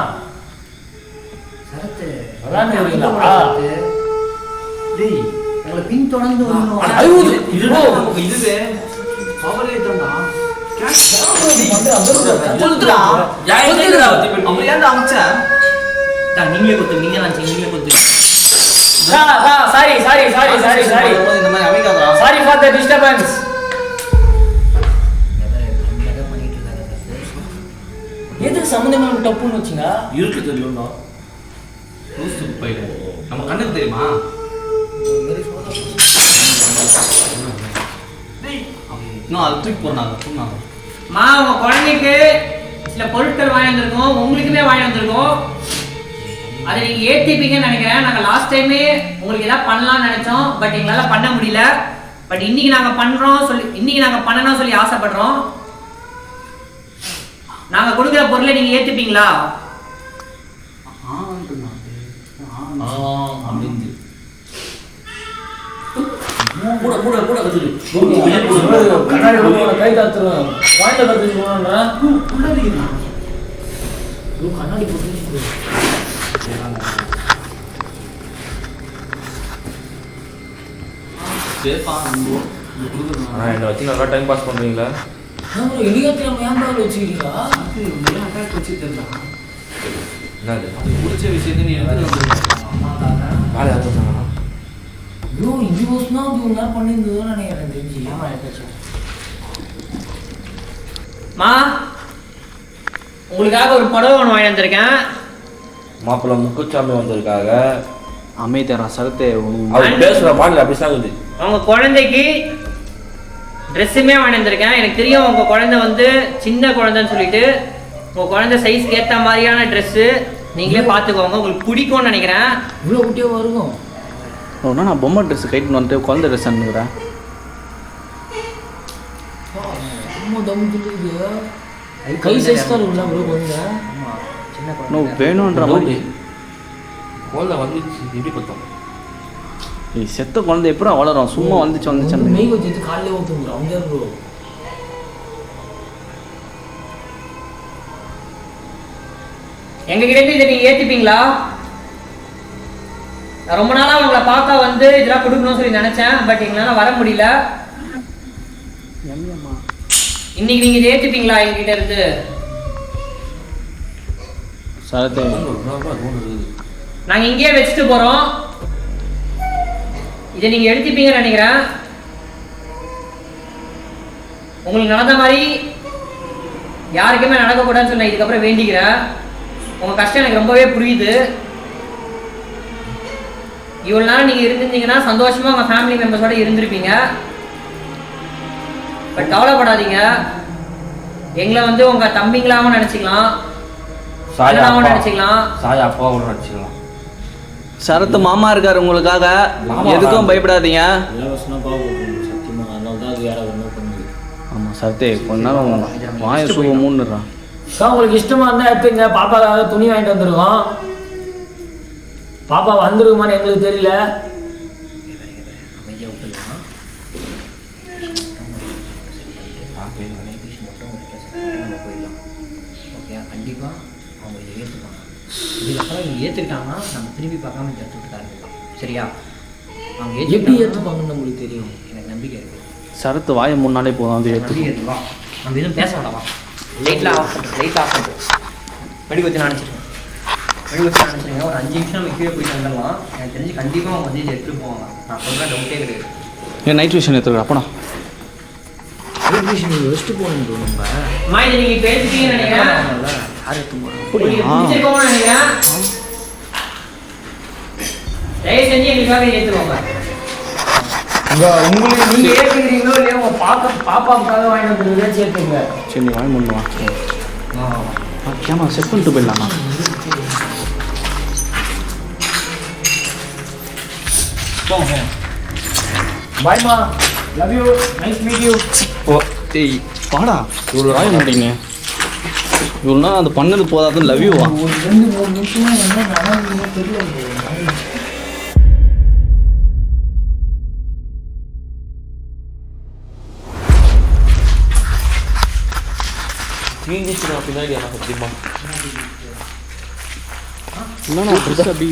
சரத்து விளாண்டுங்களா? டேய் உங்களை பின் தொடர்ந்து வரணும். நீங்களே கொடுத்து நீங்க தான் நீங்களே கொடுத்து சாரி ஃபார் த டிஸ்டர்பன்ஸ். எதுக்கு சம்மந்தமாக டப்புன்னு வச்சுங்க? இருக்கு தெரியும்டா, நம்ம கண்ணுக்கு தெரியுமா? இன்னும் அது தூக்கி போனாங்க. மா உங்க குழந்தைக்கு சில பொருட்கள் வாங்கி வந்திருக்கோம், உங்களுக்குமே வாங்கி வந்திருக்கோம். அதை நீங்க ஏத்திப்பீங்கன்னு நினைக்கிறேன். நாங்க லாஸ்ட் டைமே உங்களுக்கு ஏதாவது பண்ணலாம்னு நினைச்சோம், பட் எங்களால பண்ண முடியல. பட் இன்னைக்கு நாங்க பண்றோம் சொல்லி, இன்னைக்கு நாங்க பண்ணணும் சொல்லி ஆசைப்படுறோம். நாங்க கொடுக்குற பொருளை நீங்க ஏத்துப்பீங்களா? அப்படின்னு கண்ணாடி கை காத்துருவேன் வாயில கத்துக்கணும்ன்றா கண்ணாடி போட்டு என்னை வச்சு நல்லா டைம் பாஸ் பண்ணுறீங்களா? இடியாத்திரம் ஏன் வச்சுக்கிறீங்களா? என்னது பிடிச்ச விஷயத்தை நீ எடுத்துட்டு வேலை யாரும் சொன்னாங்களா? ஐயோ இது வருஷம் தான் இவ்வளோ நேரம் பண்ணியிருந்ததுன்னு நினைக்கிறேன் தெரிஞ்சு. ஏமா எடுத்தாச்சு மா உங்களுக்காக ஒரு புடவை ஒன்று வாங்கி வந்திருக்கேன். மாப்பிள்ளை முக்குச்சாமி வந்திருக்காங்க. அமைதியா சரத்தை அவர் பேசுகிற பாடல அப்படி சாகுது. அவங்க குழந்தைக்கு ட்ரெஸ்ஸுமே வாங்கி வந்திருக்கேன். எனக்கு தெரியும் உங்கள் குழந்தை வந்து சின்ன குழந்தைன்னு சொல்லிட்டு உங்கள் குழந்தை சைஸ்க்கு ஏற்ற மாதிரியான ட்ரெஸ்ஸு நீங்களே பார்த்துக்கோங்க, உங்களுக்கு பிடிக்கும்னு நினைக்கிறேன். இவ்வளோ குட்டியாக வருவோம். ஒன்றா நான் பொம்மை ட்ரெஸ் கைட்டு வந்துட்டு குழந்தை ட்ரெஸ் அனுப்புகிறேன். ரொம்ப தம் சொல்லுது. கை சைஸ் தான் உள்ள இவ்வளோ கொஞ்சம். ஆமாம் சின்ன நோ வேணுன்ற மாதிரி. குழந்தை வந்துச்சு எப்படி பார்த்தோம்? செத்த குழந்தை எப்படா வளரும்? சும்மா வந்துச்சு மெய் வச்சுட்டு காலையிலே ஊற்றுங்கிறோம். அவங்க ப்ரோ எங்ககிட்ட இதை நீங்கள் ஏற்றிப்பீங்களா? நான் ரொம்ப நாளாக உங்களை பார்க்க வந்து இதெல்லாம் கொடுக்கணும்னு சொல்லி நினச்சேன், பட் எங்களால் வர முடியல. இன்னைக்கு நீங்கள் இதை ஏற்றுப்பீங்களா எங்ககிட்ட இருந்து? சரத்தை நாங்கள் இங்கேயே வச்சுட்டு போகிறோம். இதை நீங்கள் எடுத்துப்பீங்கன்னு நினைக்கிறேன். உங்களுக்கு நடந்த மாதிரி யாருக்குமே நடக்கக்கூடாதுன்னு சொல்லி இதுக்கப்புறம் வேண்டிக்கிறேன். உங்கள் கஷ்டம் எனக்கு ரொம்பவே புரியுது. இவ்வளோ நாள் நீங்கள் இருந்திருந்தீங்கன்னா சந்தோஷமாக உங்கள் ஃபேமிலி மெம்பர்ஸோட இருந்திருப்பீங்க. பட் கவலைப்படாதீங்க, எங்களை வந்து உங்கள் தம்பிங்களாகவும் நினச்சிக்கலாம், சாயாவும் நினச்சிக்கலாம், சாயா அப்பாவும் நினச்சிக்கலாம். சரத்து மாமா இருக்காரு உங்களுக்காக, எதுக்கும் பயப்படாதீங்க. சத்தியமாக அதனால தான் அது யாராவது என்ன பண்ணுது. ஆமாம் சரத்தே கொஞ்ச நேரம் வாய சூவ மூணுறான். சார் உங்களுக்கு இஷ்டமாக இருந்தால் எடுத்துங்க. பாப்பாக்காக துணி வாங்கிட்டு வந்துருக்கோம். பாப்பா வந்துருக்குமான்னு எங்களுக்கு தெரியல. கண்டிப்பாக அவங்க இதை ஏற்றுப்பாங்க. இதுக்கப்புறம் இவங்க ஏற்றுக்கிட்டாங்கன்னா நம்ம திரும்பி பார்க்காம இந்த இடத்துக்கு இருக்கலாம். சரியா? அவங்க எப்படி ஏற்றுப்பாங்கன்னு நம்மளுக்கு தெரியும். எனக்கு நம்பிக்கை இருக்குது. சரத்து வாயை முன்னாலே போதும் அது ஏற்று. நம்பிக்கை இருக்குவா. நம்ம எதுவும் பேச வேண்டாமா? லைட்டில் ஆஃப் பண்ணுறோம். லைட் ஆஃப் பண்ணுறோம். மெடிபத்தி நினச்சிருக்கேன். மெடிபத்தி நினச்சிருங்க. ஒரு 5 நிமிஷம் நம்ம கீழே போயிட்டு வந்துடலாம். எனக்கு தெரிஞ்சு கண்டிப்பாக அவங்க வந்து இதை எடுத்துகிட்டு போவாங்க. நான் சொல்கிறேன், டவுட்டே கிடையாது. ஏன் நைட் விஷன் எடுத்துக்கிறேன் அப்பனா வச்சுட்டு போகணும் ப்ரோ. நம்ம அம்மா இதை நீங்கள் பேசிட்டீங்கன்னு நினைக்கிறேன். யார் எடுத்து போகிறோம்? உங்களுக்கு பிடிச்சிருக்கோம்னு நினைக்கிறேன். தயவு செஞ்சு எங்களுக்காக இதை ஏற்றுக்கோங்க. உங்களுக்கு நீங்கள் ஏற்றுக்கிறீங்களோ இல்லையா உங்கள் பாப்பாவுக்காக வாங்கிட்டு வந்துருக்கீங்க சேர்த்துங்க. சரி நீ வாங்கி முன்னுவா. கேமரா செட் பண்ணிட்டு போயிடலாமா? பாய்மா, love you, nice meet you. ஓ டேய் வாடா, இவ்வளோ வாய மாட்டீங்க. இவ்வளோ நாள் அது பண்ணது போதாதுன்னு லவ் யூவா? ஒரு 2-3 நிமிஷமா என்ன நடந்ததுன்னு தெரியல. பின்னாடி ஆனால் சத்தியமா இல்லைண்ணா ட்ரெஸ் அப்படி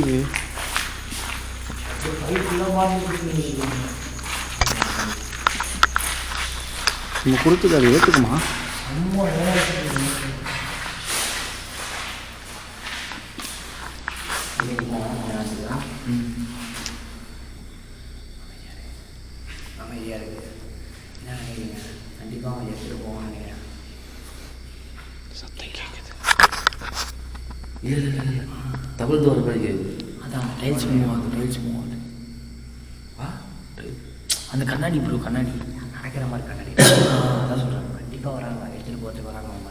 நம்ம கொடுத்தது அது ஏற்றுக்குமா? அமைதியாக இருக்குது. என்ன நினைக்கிறீங்க? கண்டிப்பாக அவங்க எடுத்துகிட்டு போவான்னு நினைக்கிறேன். சத்தம் கேட்குது. இல்லை தமிழ் தோற மாதிரி கேட்குது. அதான் டைல்ஸ் மூவ் ஆகுது. டைல்ஸ் மூவ் ஆகுது. அந்த கண்ணாடி ப்ரோ, கண்ணாடி நடக்கிற மாதிரி கண்ணாடி. அதான் சொல்கிறேன், கண்டிப்பாக வராங்க. எடுத்துகிட்டு போகிறதுக்கு வராங்க அவங்க.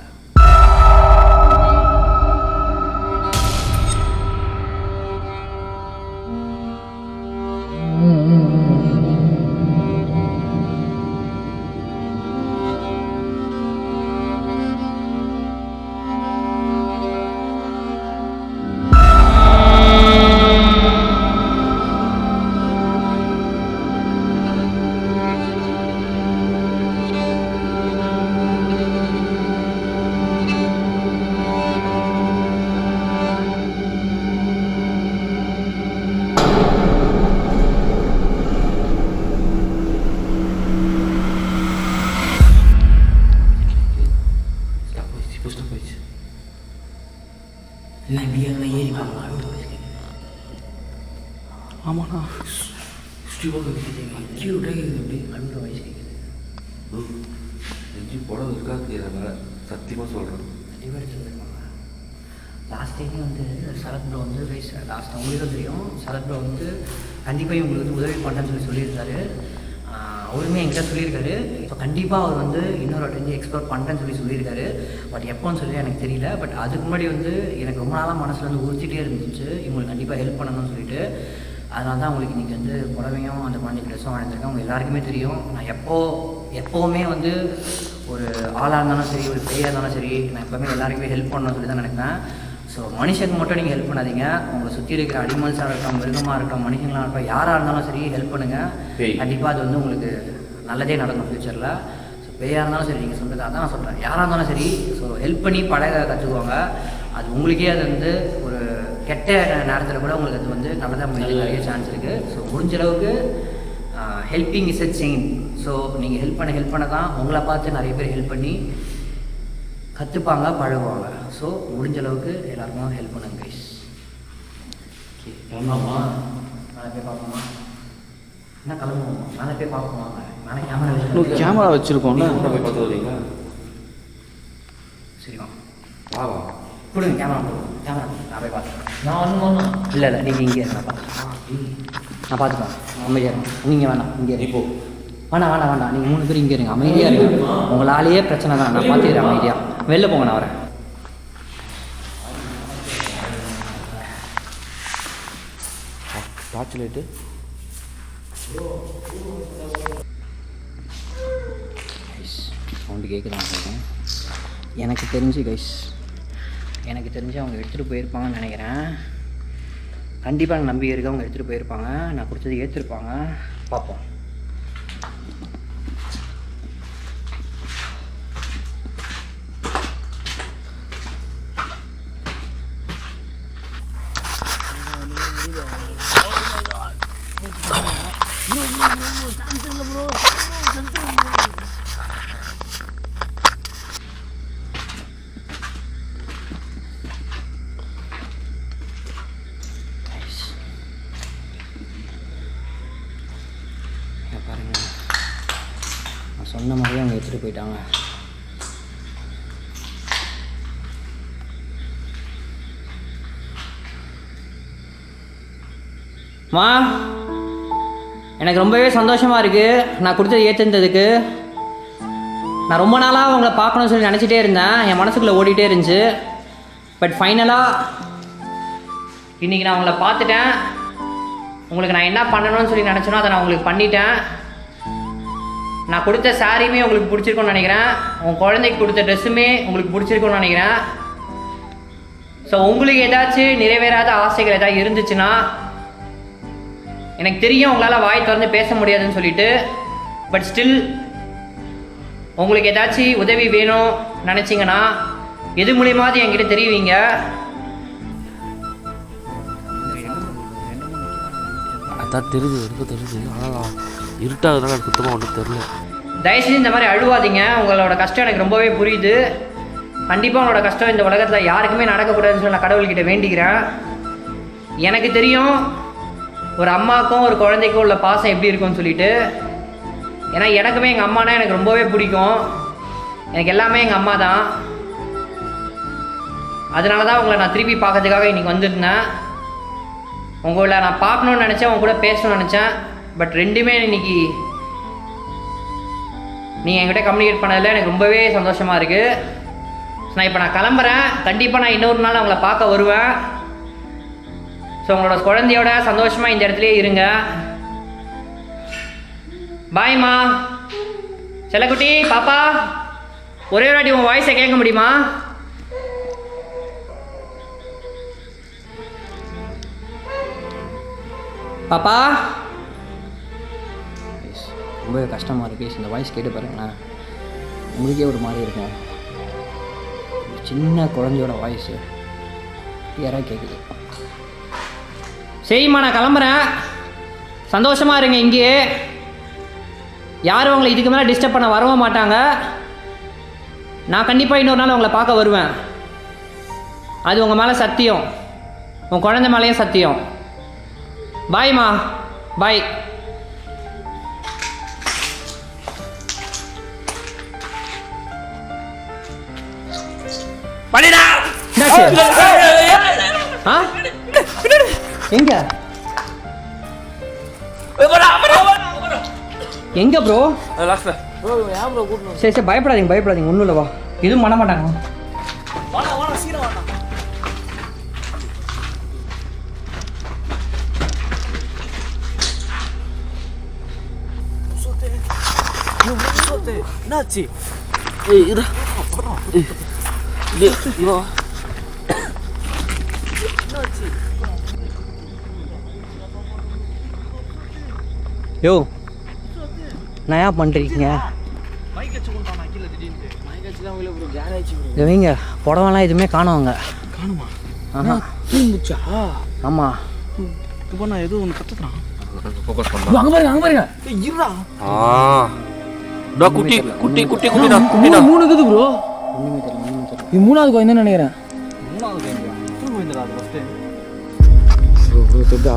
ஆமாண்ணா. அழுகிற வாய்ஸ் கேட்குது. படம் இருக்காது சத்தியமாக சொல்கிறேன். கண்டிப்பாக எடுத்து போயிருப்பாங்க. லாஸ்ட் டைமே வந்து சரத் ப்ரோ வந்து லாஸ்ட் அவங்களுக்கும் தெரியும், சரத் ப்ரோ வந்து கண்டிப்பாக இவங்களுக்கு வந்து உதவி பண்ணுறேன்னு சொல்லியிருக்காரு. அவருமே என்கிட்ட சொல்லியிருக்காரு. ஸோ கண்டிப்பாக அவர் வந்து இன்னொரு வாட்டி எக்ஸ்ப்ளோர் பண்ணுறேன்னு சொல்லியிருக்காரு. பட் எப்போன்னு சொல்லி எனக்கு தெரியல. பட் அதுக்கு முன்னாடி வந்து எனக்கு ரொம்ப நாளாக மனசில் வந்து உறுத்திட்டே இருந்துச்சு இவங்களுக்கு கண்டிப்பாக ஹெல்ப் பண்ணணும்னு சொல்லிட்டு. அதனால தான் உங்களுக்கு இன்றைக்கி வந்து புடவையும் அந்த மாதிரி ட்ரெஸ்ஸும் வாங்கியிருக்கேன். அவங்க எல்லாருக்குமே தெரியும் நான் எப்போவுமே வந்து ஒரு ஆளாக இருந்தாலும் சரி, ஒரு பேயாக இருந்தாலும் சரி, நான் எப்போவுமே எல்லாருக்குமே ஹெல்ப் பண்ணணும்னு சொல்லி தான் நினைப்பேன். ஸோ மனுஷனுக்கு மட்டும் நீங்கள் ஹெல்ப் பண்ணாதீங்க. உங்களை சுற்றி இருக்கிற அனிமல்ஸாக இருக்கட்டும், மிருகமாக இருக்கட்டும், மனுஷங்களாக இருக்கட்டும், யாராக இருந்தாலும் சரி ஹெல்ப் பண்ணுங்கள். கண்டிப்பாக அது வந்து உங்களுக்கு நல்லதே நடக்கும் ஃப்யூச்சரில். ஸோ பேயாக இருந்தாலும் சரி, நீங்கள் சொல்கிறது அதான் நான் சொல்கிறேன், யாராக இருந்தாலும் சரி ஸோ ஹெல்ப் பண்ணி பழக கற்றுக்குவாங்க. அது உங்களுக்கே அது வந்து ஒரு கெட்ட நேரத்தில் கூட உங்களுக்கு அது வந்து நல்லதாக முடிஞ்ச நிறைய சான்ஸ் இருக்குது. ஸோ முடிஞ்ச அளவுக்கு helping is a chain. So நீங்கள் ஹெல்ப் பண்ண தான் உங்களை பார்த்து நிறைய பேர் ஹெல்ப் பண்ணி கற்றுப்பாங்க, பழகுவாங்க. ஸோ முடிஞ்ச அளவுக்கு எல்லாருக்கும் ஹெல்ப் பண்ணுங்க கைஸ். கிளம்பாமா? நாளை போய் பார்ப்போமா? என்ன கிளம்புவோம்? நாளை போய் பார்ப்போம். நாளை கேமரா வச்சுருக்கோம்ல, போய் பார்த்து வரீங்களா? சரிவா வா கொடுங்க கேமரா நான் போய் பார்த்துக்கிறேன். நான் ஒன்றும் இல்லை நீங்கள் இங்கே இருங்க, நான் பார்த்துப்பேன். அமைதியாக இருங்க. நீங்கள் வேணாம், இங்கே நீ போ. வேண்டாம் நீங்கள் 3 பேர் இங்கே இருங்க, அமைதியாக இருங்க. உங்களாலேயே பிரச்சனை தான், நான் பார்த்துக்கிறேன். அமைதியாக வெளில போங்க, நான் வரேன். டார்ச் லைட்டு சவுண்டு கேட்குதான். எனக்கு தெரிஞ்சு கைஸ், எனக்கு தெரிஞ்சு அவங்க எடுத்துகிட்டு போயிருப்பாங்கன்னு நினைக்கிறேன். கண்டிப்பாக எனக்கு நம்பிக்கை இருக்குது, அவங்க எடுத்துகிட்டு போயிருப்பாங்க. நான் கொடுத்தது ஏற்றிருப்பாங்க. பார்ப்போம். பாருங்க, நான் சொன்ன மாதிரியே அவங்க எடுத்துகிட்டு போயிட்டாங்க. மா, எனக்கு ரொம்பவே சந்தோஷமாக இருக்குது நான் கொடுத்தது ஏற்றுனதுக்கு. நான் ரொம்ப நாளாக அவங்கள பார்க்கணும்னு சொல்லி நினச்சிட்டே இருந்தேன், என் மனசுக்குள்ளே ஓடிட்டே இருந்துச்சு. பட் ஃபைனலாக இன்றைக்கி நான் உங்களை பார்த்துட்டேன். உங்களுக்கு நான் என்ன பண்ணணும்னு சொல்லி நினச்சேனோ அதை நான் உங்களுக்கு பண்ணிட்டேன். நான் கொடுத்த சாரியுமே உங்களுக்கு பிடிச்சிருக்கும்னு நினைக்கிறேன். உங்கள் குழந்தைக்கு கொடுத்த ட்ரெஸ்ஸுமே உங்களுக்கு பிடிச்சிருக்கும்னு நினைக்கிறேன். ஸோ உங்களுக்கு ஏதாச்சும் நிறைவேறாத ஆசைகள் ஏதாவது இருந்துச்சுன்னா, எனக்கு தெரியும் உங்களால் வாய் திறந்து பேச முடியாதுன்னு சொல்லிட்டு, பட் ஸ்டில் உங்களுக்கு ஏதாச்சும் உதவி வேணும் நினச்சிங்கன்னா எது மூலியமாவது என்கிட்ட தெரிவிங்க. அதான் தெரியுது ஆனால் இருட்டாகிறதுனால எனக்கு சுத்தமாக ஒன்றும் தெரியல. தயவுசெய்து இந்த மாதிரி அழுவாதீங்க. உங்களோட கஷ்டம் எனக்கு ரொம்பவே புரியுது. கண்டிப்பாக உங்களோட கஷ்டம் இந்த உலகத்தில் யாருக்குமே நடக்கக்கூடாதுன்னு சொல்லி நான் கடவுள்கிட்ட வேண்டிக்கிறேன். எனக்கு தெரியும் ஒரு அம்மாவுக்கும் ஒரு குழந்தைக்கும் உள்ள பாசம் எப்படி இருக்கும்னு சொல்லிட்டு. ஏன்னா எனக்குமே எங்கள் அம்மானா எனக்கு ரொம்பவே பிடிக்கும். எனக்கு எல்லாமே எங்கள் அம்மா தான். அதனால தான் உங்களை நான் திருப்பி பார்க்கறதுக்காக இன்றைக்கி வந்திருந்தேன். உங்களை நான் பார்க்கணுன்னு நினச்சேன், உங்க கூட பேசணும்னு நினச்சேன். பட் ரெண்டுமே இன்னைக்கு நீங்கள் என்கிட்ட கம்யூனிகேட் பண்ணதில் எனக்கு ரொம்பவே சந்தோஷமாக இருக்குது. நான் இப்போ நான் கிளம்புறேன். கண்டிப்பாக நான் இன்னொரு நாள் அவங்கள பார்க்க வருவேன். ஸோ உங்களோட குழந்தையோட சந்தோஷமாக இந்த இடத்துலையே இருங்க. பாய்மா. செல்லக்குட்டி, பாப்பா, ஒரே ஒரு வாட்டி உன் வாய்ஸை கேட்க முடியுமா? பாப்பா. ரொம்ப கஷ்டமாக இருக்குது. இந்த வாய்ஸ் கேட்டு பாருங்களேன், உங்களுக்கே ஒரு மாதிரி இருக்கும். சின்ன குழந்தையோட வாய்ஸு கிளியராக கேட்குது. சரிம்மா, நான் கிளம்புறேன். சந்தோஷமாக இருங்க இங்கேயே. யாரும் உங்களை இதுக்கு மேலே டிஸ்டர்ப் பண்ண வரவும் மாட்டாங்க. நான் கண்டிப்பாக இன்னொரு நாள் உங்களை பார்க்க வருவேன். அது உங்கள் மேலே சத்தியம், உன் குழந்தை மேலேயும் சத்தியம். பாய்மா பாய். எங்க எங்க ப்ரோ? சரி சரி பயப்படாதீங்க பயப்படாதீங்க, ஒன்றும் இல்லைவா, எதுவும் பண்ண மாட்டாங்க. என்னாச்சு? யோ நான் ஏன் பண்ணுறீங்க? வைங்க புடவெல்லாம் எதுவுமே காணுவாங்க. காணுமா? ஆஹா தூங்குச்சா? ஆமாம். இப்போ நான் ஏதோ ஒன்று கற்றுக்குறான். ஃபோக்கஸ் பண்ணலாம். அங்கே பாருங்க, அங்கே பாருங்க. இருடா. குட்டி குட்டி குட்டி குட்டிடா குட்டிடா. 3 இருக்குது ப்ரோ. இது 3வது கோயந்தன்னு நினைக்கிறேன். 3வது கோயந்தா? எத்தனை கோயந்தா அது ஃபஸ்ட்டு? ப்ரோ தெரிதா?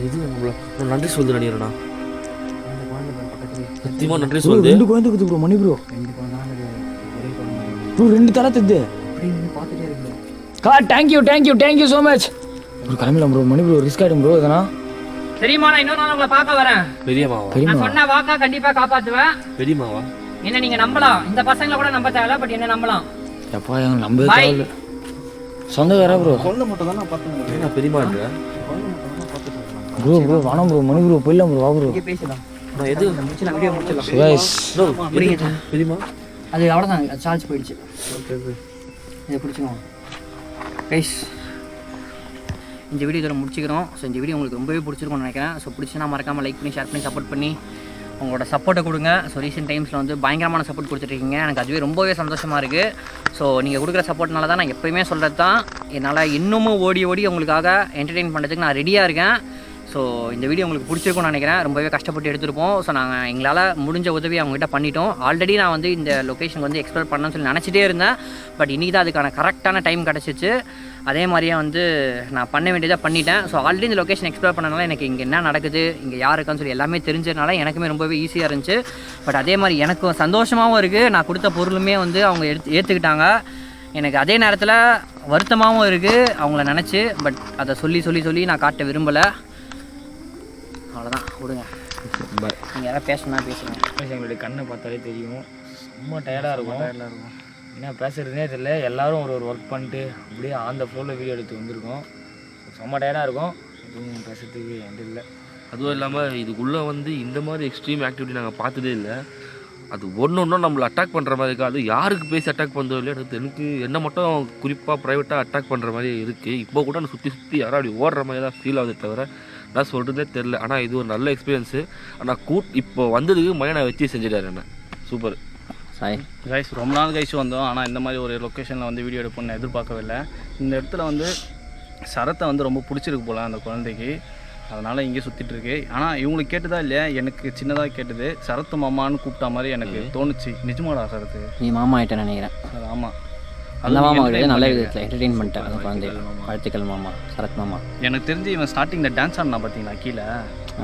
இது நம்மள நன்றி சொல்லுது நினைக்கிறேண்ணா. சத்தியமாக நன்றி சொல்லுது. 2 கோயந்து இருக்குது ப்ரோ. மணி ப்ரோ 2 தலை தெரியுது. Thank you so much bro. கிளம்பலாம் ப்ரோ. மணி ப்ரோ ரிஸ்க் ஆகிடும் ப்ரோ. எதனா சரிம்மா, நான் இன்னொரு நாள் உங்களை பார்க்க வரேன். பெரியமாவா? நான் சொன்ன வாக்கா கண்டிப்பா காப்பாத்துவேன். பெரியமாவா? என்ன நீங்க நம்பலாம், இந்த பசங்களை கூட நம்ப தேவையில்ல, பட் என்ன நம்பலாம். எப்பா எங்க நம்பவே தேவையில்ல. சொந்தக்காரா ப்ரோ? குழந்தை மட்டும் தான் நான் பார்த்துக்கிறேன். என்ன பெரியமான்ற? ப்ரோ வாணம் ப்ரோ. மணி ப்ரோ போயிடலாம் ப்ரோ. வா ப்ரோ. பேசலாம். நான் எது முடிச்சலாம், வீடியோ முடிச்சலாம். சுகாஷ் புரியுது. பெரியமா? அது அவ்வளோதான், அது சார்ஜ் போயிடுச்சு. இதை பிடிச்சிக்கோங்க கைஸ். இந்த வீடியோ இதோட முடிச்சுக்கிறோம். ஸோ இந்த வீடியோ உங்களுக்கு ரொம்பவே பிடிச்சிருக்கும்னு நினைக்கிறேன். ஸோ பிடிச்சினா மறக்காமல் லைக் பண்ணி ஷேர் பண்ணி சப்போர்ட் பண்ணி உங்களோட சப்போர்ட்டை கொடுங்க. ஸோ ரீசெண்ட் டைம்ஸில் வந்து பயங்கரமான சப்போர்ட் கொடுத்துட்ருக்கீங்க. எனக்கு அதுவே ரொம்பவே சந்தோஷமாக இருக்குது. ஸோ நீங்கள் கொடுக்குற சப்போர்ட்னால தான் நான் எப்போயுமே சொல்கிறது தான், என்னால் இன்னமும் ஓடி உங்களுக்காக என்டர்டெயின் பண்ணுறதுக்கு நான் ரெடியாக இருக்கேன். ஸோ இந்த வீடியோ உங்களுக்கு பிடிச்சிருக்கும்னு நினைக்கிறேன். ரொம்பவே கஷ்டப்பட்டு எடுத்துருப்போம். ஸோ நாங்கள் எங்களால் முடிஞ்ச உதவி அவங்ககிட்ட பண்ணிட்டோம். ஆல்ரெடி நான் வந்து இந்த லொக்கேஷனுக்கு வந்து எக்ஸ்ப்ளோர் பண்ணணும்னு சொல்லி நினச்சிட்டே இருந்தேன். பட் இன்றைக்கி தான் அதுக்கான கரெக்டான டைம் கிடச்சிச்சு. அதே மாதிரியே வந்து நான் பண்ண வேண்டியதாக பண்ணிட்டேன். ஸோ ஆல்ரெடி இந்த லொக்கேஷன் எக்ஸ்ப்ளோர் பண்ணனால எனக்கு இங்கே என்ன நடக்குது, இங்கே யார் இருக்கான்னு சொல்லி எல்லாமே தெரிஞ்சதுனால எனக்குமே ரொம்பவே ஈஸியாக இருந்துச்சு. பட் அதே மாதிரி எனக்கும் சந்தோஷமாகவும் இருக்குது. நான் கொடுத்த பொருளுமே வந்து அவங்க ஏற்றுக்கிட்டாங்க. எனக்கு அதே நேரத்தில் வருத்தமாகவும் இருக்குது அவங்கள நினச்சி. பட் அதை சொல்லி நான் காட்ட விரும்பலை. அவ்வளோதான், விடுங்க. நீங்கள் யாராவது பேசணும்னா பேசுங்க. எங்களுடைய கண்ணை பார்த்தாலே தெரியும், ரொம்ப டயர்டாக இருக்கும். என்ன பேசுறதுனே தெரியல. எல்லாரும் ஒரு ஒர்க் பண்ணிட்டு அப்படியே அந்த ஃப்ளோவில் வீடியோ எடுத்து வந்திருக்கோம். செம்ம டயர்டாக இருக்கும். எதுவும் பேசுறதுக்கு என்கிட்ட இல்லை. அதுவும் இல்லாமல் இதுக்குள்ளே வந்து இந்த மாதிரி எக்ஸ்ட்ரீம் ஆக்டிவிட்டி நாங்கள் பார்த்ததே இல்லை. அது ஒன்றும் நம்மளை அட்டாக் பண்ணுற மாதிரி இருக்காது. யாருக்கு பேசி அட்டாக் பண்ணுறதோ இல்லையா, எனக்கு என்ன மட்டும் குறிப்பாக ப்ரைவேட்டாக அட்டாக் பண்ணுற மாதிரி இருக்குது. இப்போ கூட நான் சுற்றி யாரும் அப்படி ஓடுற மாதிரி தான் ஃபீல் ஆகுது தவிர நான் சொல்கிறதே தெரில. ஆனால் இது ஒரு நல்ல எக்ஸ்பீரியன்ஸு. ஆனால் இப்போ வந்ததுக்கு மைனை வச்சு செஞ்சுட்டாரு என்ன. சூப்பர். சாய் கைஸ் ரொம்ப நாள் கழிச்சு வந்தோம். ஆனால் இந்த மாதிரி ஒரு லொக்கேஷனில் வந்து வீடியோ எடுப்போம்னு எதிர்பார்க்கவே இல்லை. இந்த இடத்துல வந்து சரத்தை வந்து ரொம்ப பிடிச்சிருக்கு போல் அந்த குழந்தைக்கு. அதனால் இங்கே சுற்றிட்டு இருக்கு. ஆனால் இவங்களுக்கு கேட்டதா இல்லையா, எனக்கு சின்னதாக கேட்டது. சரத்து மாமான்னு கூப்பிட்டா மாதிரி எனக்கு தோணுச்சு. நிஜமாடா சரத்து? நீ மாமா ஆகிட்டேன்னு நினைக்கிறேன். அது ஆமாம். அந்த மாமா கிடையாது, நல்ல விதத்தில் என்டர்டெயின் பண்ணிட்டேன் அந்த குழந்தை. வாழ்த்துக்கள் மாமா, சரத் மாமா. எனக்கு தெரிஞ்சு இவன் ஸ்டார்டிங்கில் டான்ஸ் ஆடினா பார்த்தீங்களா கீழே,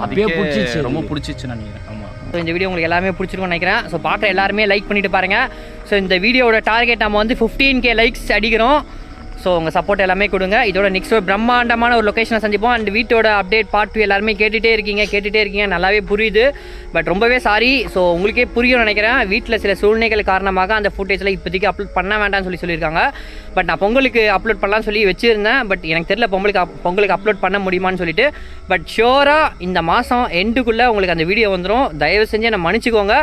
அப்படியே பிடிச்சிச்சு, ரொம்ப பிடிச்சிச்சுன்னு நினைக்கிறேன். ஆமாம். ஸோ இந்த வீடியோ உங்களுக்கு எல்லாமே பிடிச்சிருக்கும்னு நினைக்கிறேன். ஸோ பார்க்குற எல்லாருமே லைக் பண்ணிட்டு பாருங்கள். ஸோ இந்த வீடியோட டார்கெட் நம்ம வந்து 15K லைக்ஸ் அடிக்கிறோம். ஸோ உங்கள் சப்போர்ட் எல்லாமே கொடுங்க. இதோட நெக்ஸ்ட் ஒரு பிரம்மாண்டமான ஒரு லொக்கேஷனை சந்திப்போம். அண்ட் வீட்டோட அப்டேட் பார்ட் 2 எல்லாருமே கேட்டுகிட்டே இருக்கீங்க. நல்லாவே புரியுது. பட் ரொம்பவே சாரி. ஸோ உங்களுக்கே புரியும் நினைக்கிறேன். வீட்டில் சில சூழ்நிலைகள் காரணமாக அந்த ஃபுட்டேஜில் இப்போதைக்கு அப்லோட் பண்ண வேண்டாம்னு சொல்லியிருக்காங்க. பட் நான் பொங்கலுக்கு அப்லோட் பண்ணலாம்னு சொல்லி வச்சுருந்தேன். பட் எனக்கு தெரியல பொங்கலுக்கு அப்லோட் பண்ண முடியுமான்னு சொல்லிட்டு. பட் ஷியோராக இந்த மாதம் எண்டுக்குள்ளே உங்களுக்கு அந்த வீடியோ வந்துடும். தயவு செஞ்சு என்னை மன்னிச்சிக்கோங்க.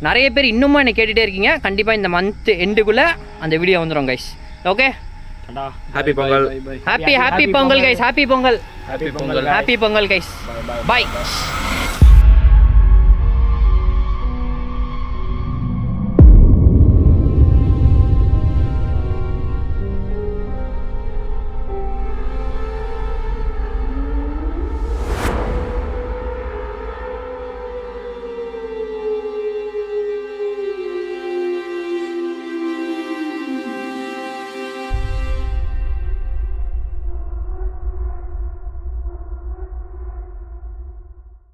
நிறைய பேர் இன்னமும் என்னை கேட்டுகிட்டே இருக்கீங்க. கண்டிப்பாக இந்த மந்த் எண்டுக்குள்ளே அந்த வீடியோ வந்துடும் guys. Okay, happy Pongal. Happy Pongal guys. Happy Pongal guys. பாய்.